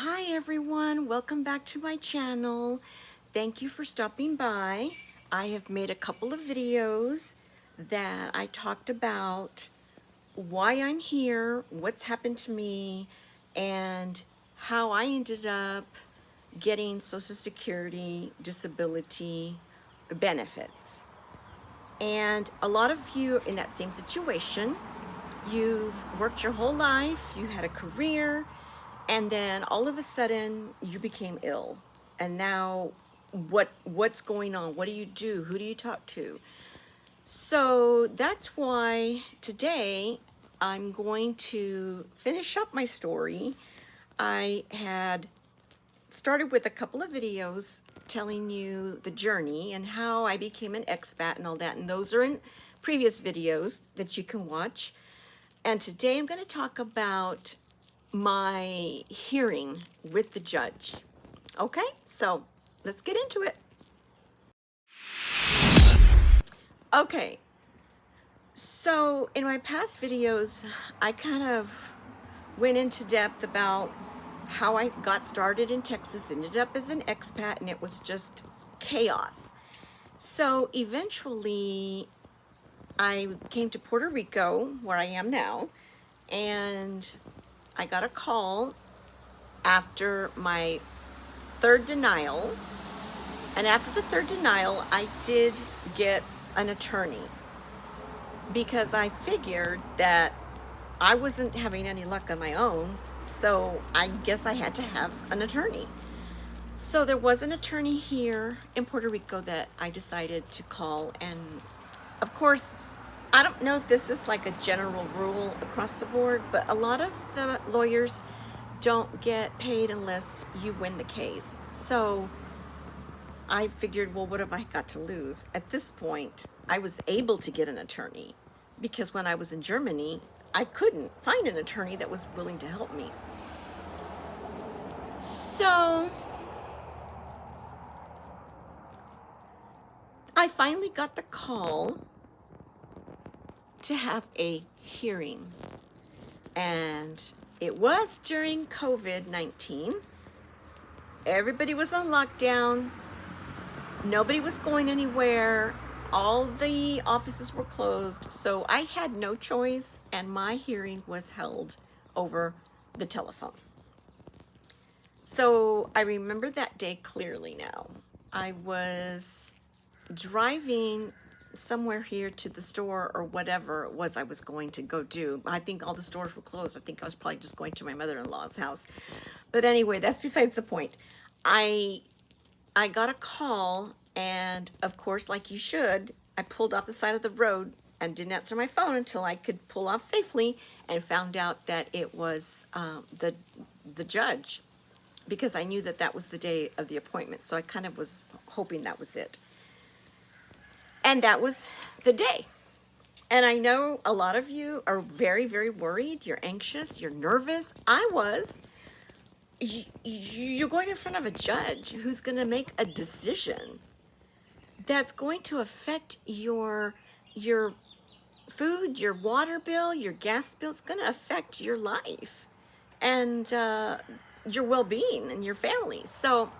Hi everyone, welcome back to my channel. Thank you for stopping by. I have made a couple of videos that I talked about why I'm here, what's happened to me, and how I ended up getting Social Security disability benefits. And a lot of you in that same situation. You've worked your whole life, you had a career, and then all of a sudden you became ill. And now what's going on? What do you do? Who do you talk to? So that's why today I'm going to finish up my story. I had started with a couple of videos telling you the journey and how I became an expat and all that, and those are in previous videos that you can watch. And today I'm going to talk about my hearing with the judge. Okay, so let's get into it. Okay, so in my past videos, I kind of went into depth about how I got started in Texas, ended up as an expat, and it was just chaos. So eventually I came to Puerto Rico, where I am now, and I got a call after my third denial. And after the third denial, I did get an attorney because I figured that I wasn't having any luck on my own. So I guess I had to have an attorney. So there was an attorney here in Puerto Rico that I decided to call. And of course, I don't know if this is like a general rule across the board, but a lot of the lawyers don't get paid unless you win the case. So I figured, well, what have I got to lose? At this point, I was able to get an attorney because when I was in Germany, I couldn't find an attorney that was willing to help me. So I finally got the call to have a hearing. And it was during COVID-19. Everybody was on lockdown. Nobody was going anywhere. All the offices were closed. So I had no choice, and my hearing was held over the telephone. So I remember that day clearly now. I was driving somewhere here to the store or whatever it was I was going to go do. I think all the stores were closed. I think I was probably just going to my mother-in-law's house. But anyway, that's besides the point. I got a call, and of course, like you should, I pulled off the side of the road and didn't answer my phone until I could pull off safely, and found out that it was the judge, because I knew that that was the day of the appointment. So I kind of was hoping that was it. And that was the day. And I know a lot of you are very, very worried. You're anxious. You're nervous. I was. You're going in front of a judge who's going to make a decision that's going to affect your food, your water bill, your gas bill. It's going to affect your life and your well-being and your family. So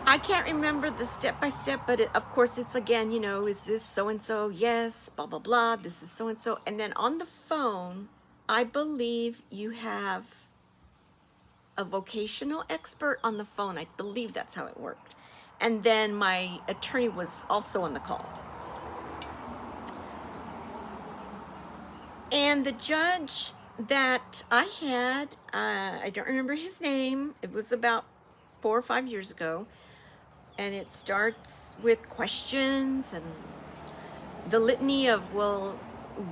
I can't remember the step-by-step, but of course it's again, is this so-and-so? Yes, blah, blah, blah. This is so-and-so. And then on the phone, I believe you have a vocational expert on the phone. I believe that's how it worked. And then my attorney was also on the call. And the judge that I had, I don't remember his name. It was about 4 or 5 years ago. And it starts with questions and the litany of, well,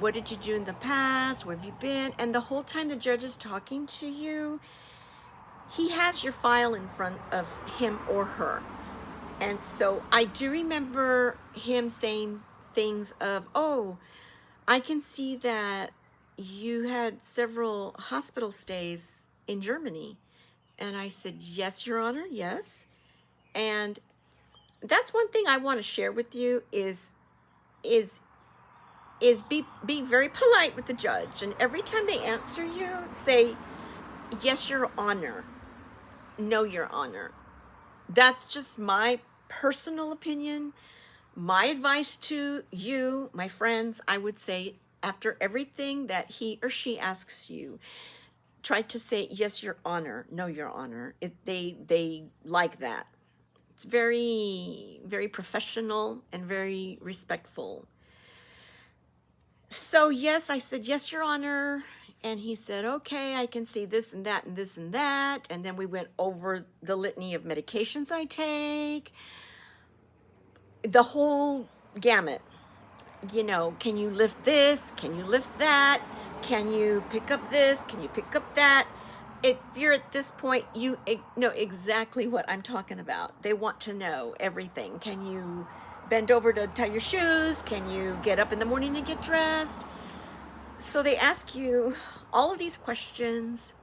what did you do in the past? Where have you been? And the whole time the judge is talking to you, he has your file in front of him or her. And so I do remember him saying things of, oh, I can see that you had several hospital stays in Germany. And I said, yes, Your Honor, yes. And that's one thing I want to share with you is is be very polite with the judge, and every time they answer you, say, "Yes, Your Honor," "No, Your Honor." That's just my personal opinion. My advice to you, my friends, I would say, after everything that he or she asks you, try to say, "Yes, Your Honor," "No, Your Honor." They like that. It's very, very professional and very respectful. So yes, I said, "Yes, Your Honor." And he said, "Okay, I can see this and that and this and that." And then we went over the litany of medications I take, the whole gamut. You know, can you lift this? Can you lift that? Can you pick up this? Can you pick up that? If you're at this point, you know exactly what I'm talking about. They want to know everything. Can you bend over to tie your shoes? Can you get up in the morning and get dressed? So they ask you all of these questions.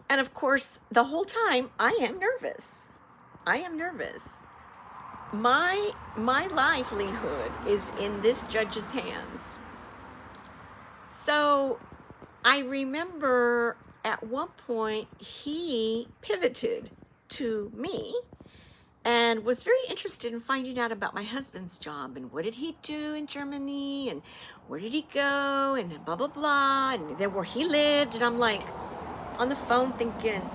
And of course, the whole time I am nervous. I am nervous. My livelihood is in this judge's hands. So I remember at one point he pivoted to me and was very interested in finding out about my husband's job and what did he do in Germany and where did he go and blah, blah, blah, and then where he lived. And I'm like on the phone thinking,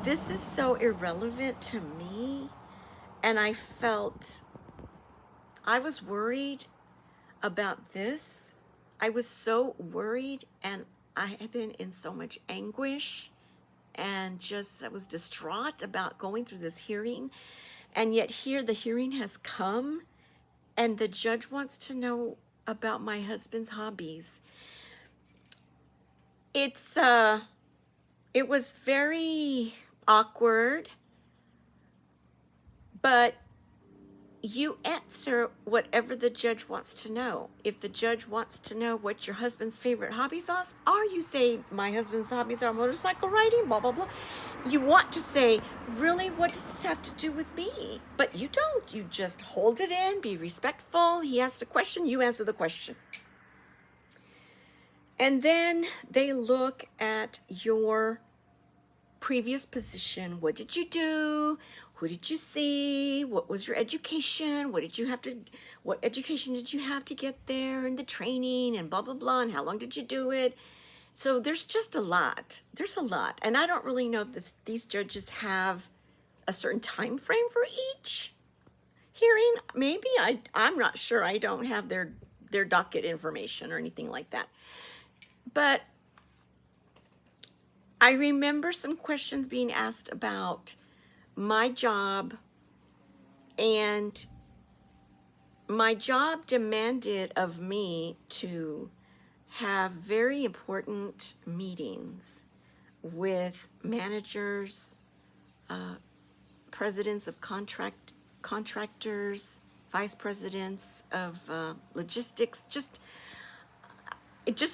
this is so irrelevant to me. And I was worried about this. I was so worried, and I had been in so much anguish and I was distraught about going through this hearing. And yet here the hearing has come and the judge wants to know about my husband's hobbies. It was very awkward, but you answer whatever the judge wants to know. If the judge wants to know what your husband's favorite hobbies are, you say, "My husband's hobbies are motorcycle riding, blah, blah, blah." You want to say, "Really, what does this have to do with me?" But you don't. You just hold it in, be respectful. He asks a question, you answer the question. And then they look at your previous position. What did you do? Who did you see? What was your education? What education did you have to get there, and the training and blah, blah, blah, and how long did you do it? So there's just a lot. There's a lot. And I don't really know if these judges have a certain time frame for each hearing. Maybe I'm not sure. I don't have their docket information or anything like that. But I remember some questions being asked about my job, and my job demanded of me to have very important meetings with managers, presidents of contractors, vice presidents of logistics, just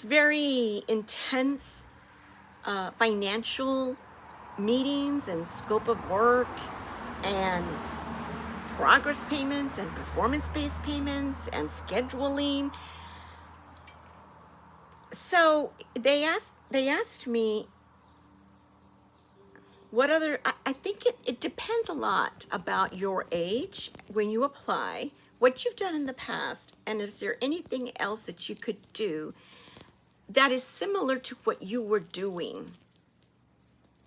very intense financial meetings and scope of work and progress payments and performance-based payments and scheduling. So they asked me what other, I think it depends a lot about your age when you apply, what you've done in the past, and is there anything else that you could do that is similar to what you were doing.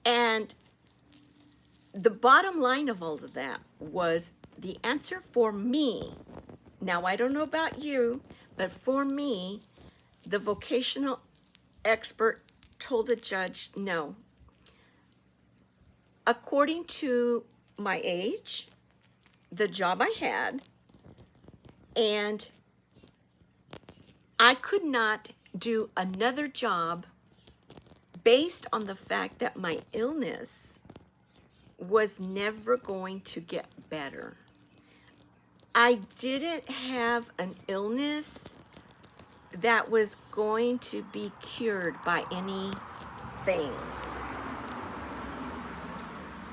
And the bottom line of all of that was the answer for me. Now, I don't know about you, but for me, the vocational expert told the judge, no. According to my age, the job I had, and I could not do another job based on the fact that my illness was never going to get better. I didn't have an illness that was going to be cured by anything.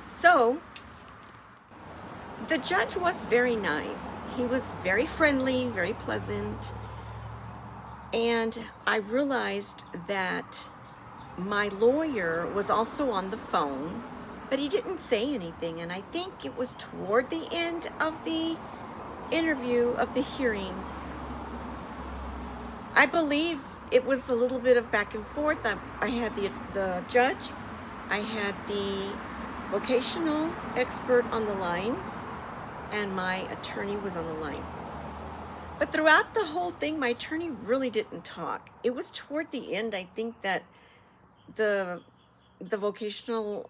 So The judge was very nice. He was very friendly, very pleasant. And I realized that my lawyer was also on the phone, but he didn't say anything. And I think it was toward the end of the interview, of the hearing. I believe it was a little bit of back and forth. I had the judge, I had the vocational expert on the line, and my attorney was on the line. But throughout the whole thing, my attorney really didn't talk. It was toward the end, I think, that the vocational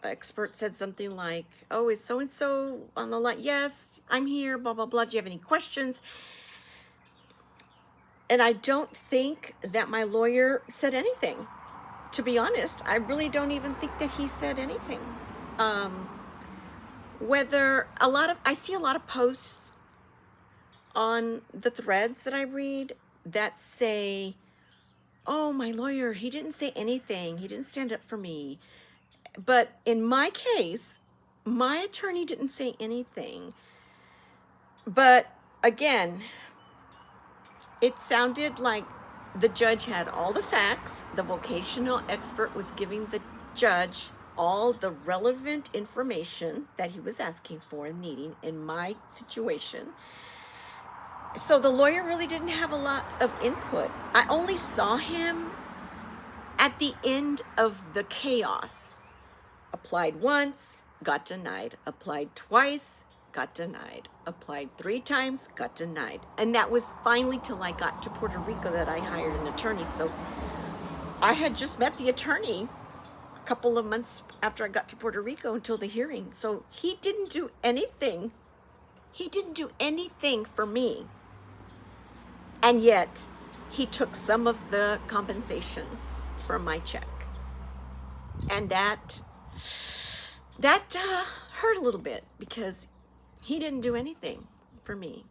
expert said something like, "Oh, is so-and-so on the line?" "Yes, I'm here, blah, blah, blah. Do you have any questions?" And I don't think that my lawyer said anything. To be honest, I really don't even think that he said anything. I see a lot of posts on the threads that I read that say, "Oh, my lawyer, he didn't say anything. He didn't stand up for me." But in my case, my attorney didn't say anything. But again, it sounded like the judge had all the facts. The vocational expert was giving the judge all the relevant information that he was asking for and needing in my situation. So the lawyer really didn't have a lot of input. I only saw him at the end of the chaos. Applied once, got denied. Applied twice, got denied. Applied 3 times, got denied. And that was finally till I got to Puerto Rico that I hired an attorney. So I had just met the attorney a couple of months after I got to Puerto Rico until the hearing. So he didn't do anything. He didn't do anything for me. And yet he took some of the compensation from my check. And that hurt a little bit because he didn't do anything for me.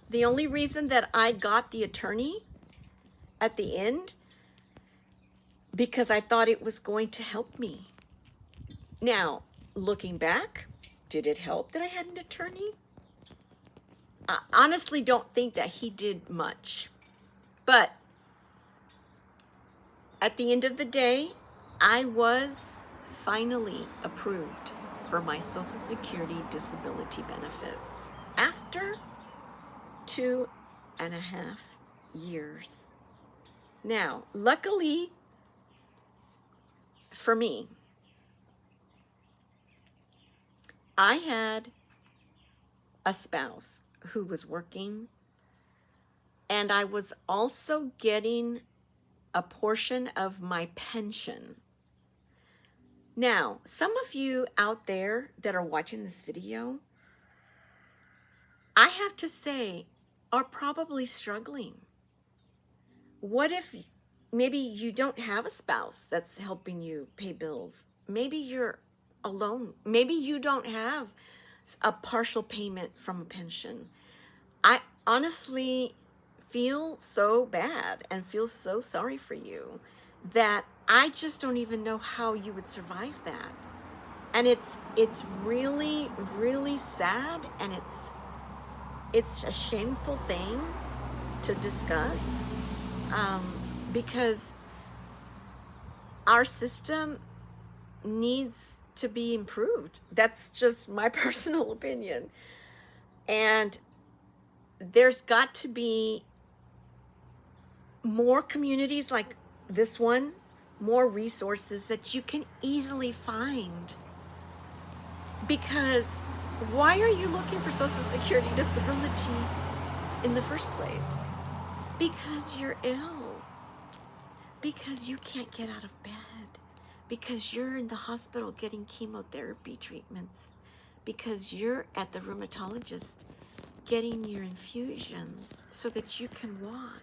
The only reason that I got the attorney at the end, because I thought it was going to help me. Now, looking back, did it help that I had an attorney? I honestly don't think that he did much. But at the end of the day, I was finally approved for my Social Security disability benefits after 2.5 years. Now, luckily for me, I had a spouse who was working, and I was also getting a portion of my pension. Now, some of you out there that are watching this video, I have to say, are probably struggling. What if maybe you don't have a spouse that's helping you pay bills? Maybe you're alone. Maybe you don't have a partial payment from a pension. I honestly feel so bad and feel so sorry for you that I just don't even know how you would survive that. And it's really, really sad, and it's a shameful thing to discuss, because our system needs to be improved. That's just my personal opinion. And there's got to be more communities like this one, more resources that you can easily find. Because why are you looking for Social Security disability in the first place? Because you're ill. Because you can't get out of bed. Because you're in the hospital getting chemotherapy treatments. Because you're at the rheumatologist getting your infusions so that you can walk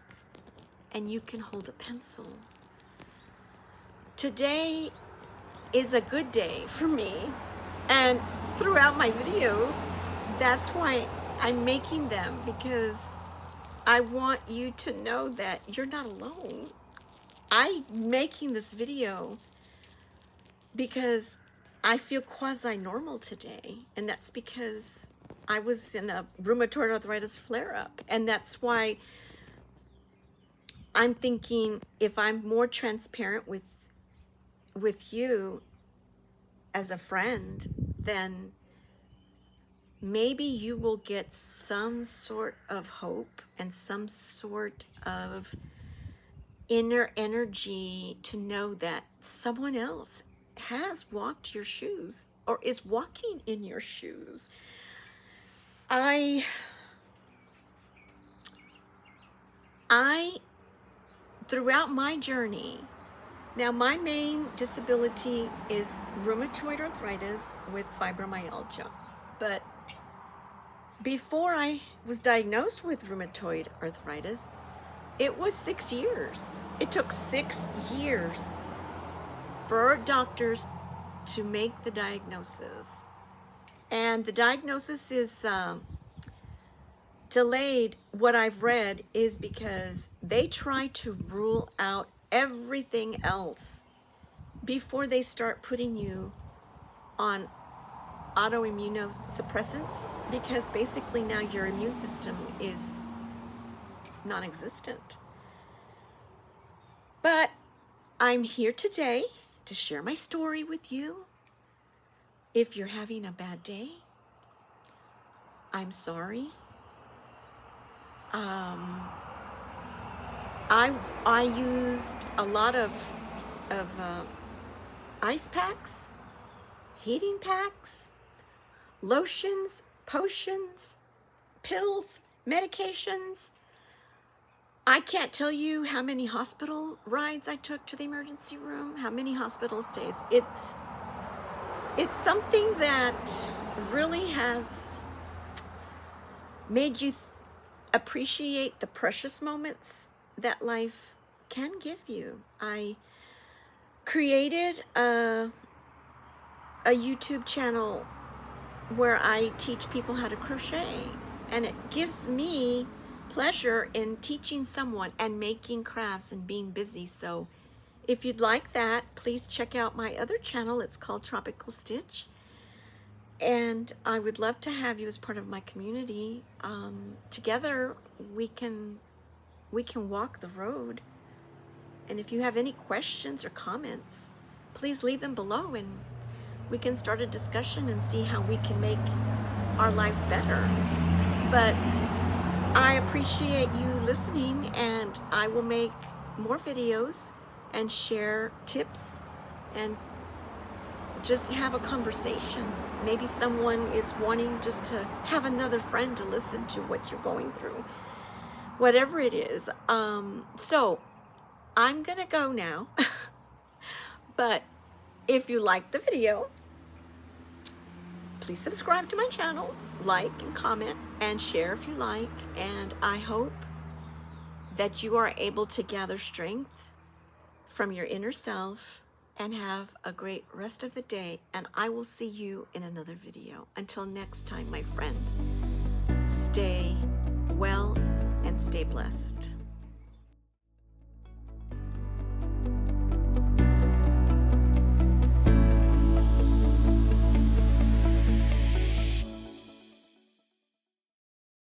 and you can hold a pencil. Today is a good day for me, and throughout my videos, that's why I'm making them, because I want you to know that you're not alone. I'm making this video because I feel quasi-normal today, and that's because I was in a rheumatoid arthritis flare-up, and that's why I'm thinking if I'm more transparent with you as a friend, then maybe you will get some sort of hope and some sort of inner energy to know that someone else has walked your shoes or is walking in your shoes. I throughout my journey, now my main disability is rheumatoid arthritis with fibromyalgia, but before I was diagnosed with rheumatoid arthritis, it was 6 years. It took 6 years for doctors to make the diagnosis. And the diagnosis is delayed. What I've read is because they try to rule out everything else before they start putting you on autoimmunosuppressants, because basically now your immune system is non-existent. But I'm here today to share my story with you. If you're having a bad day, I'm sorry. I used a lot of ice packs, heating packs, lotions, potions, pills, medications. I can't tell you how many hospital rides I took to the emergency room, how many hospital stays. It's something that really has made you appreciate the precious moments that life can give you. I created a YouTube channel where I teach people how to crochet, and it gives me pleasure in teaching someone and making crafts and being busy. So if you'd like that, please check out my other channel. It's called Tropical Stitch, and I would love to have you as part of my community. Together we can walk the road. And if you have any questions or comments, please leave them below, and we can start a discussion and see how we can make our lives better. But I appreciate you listening, and I will make more videos and share tips and just have a conversation. Maybe someone is wanting just to have another friend to listen to what you're going through. Whatever it is. So I'm gonna go now. But if you like the video, please subscribe to my channel, like and comment, and share if you like. And I hope that you are able to gather strength from your inner self and have a great rest of the day. And I will see you in another video. Until next time, my friend, stay well and stay blessed.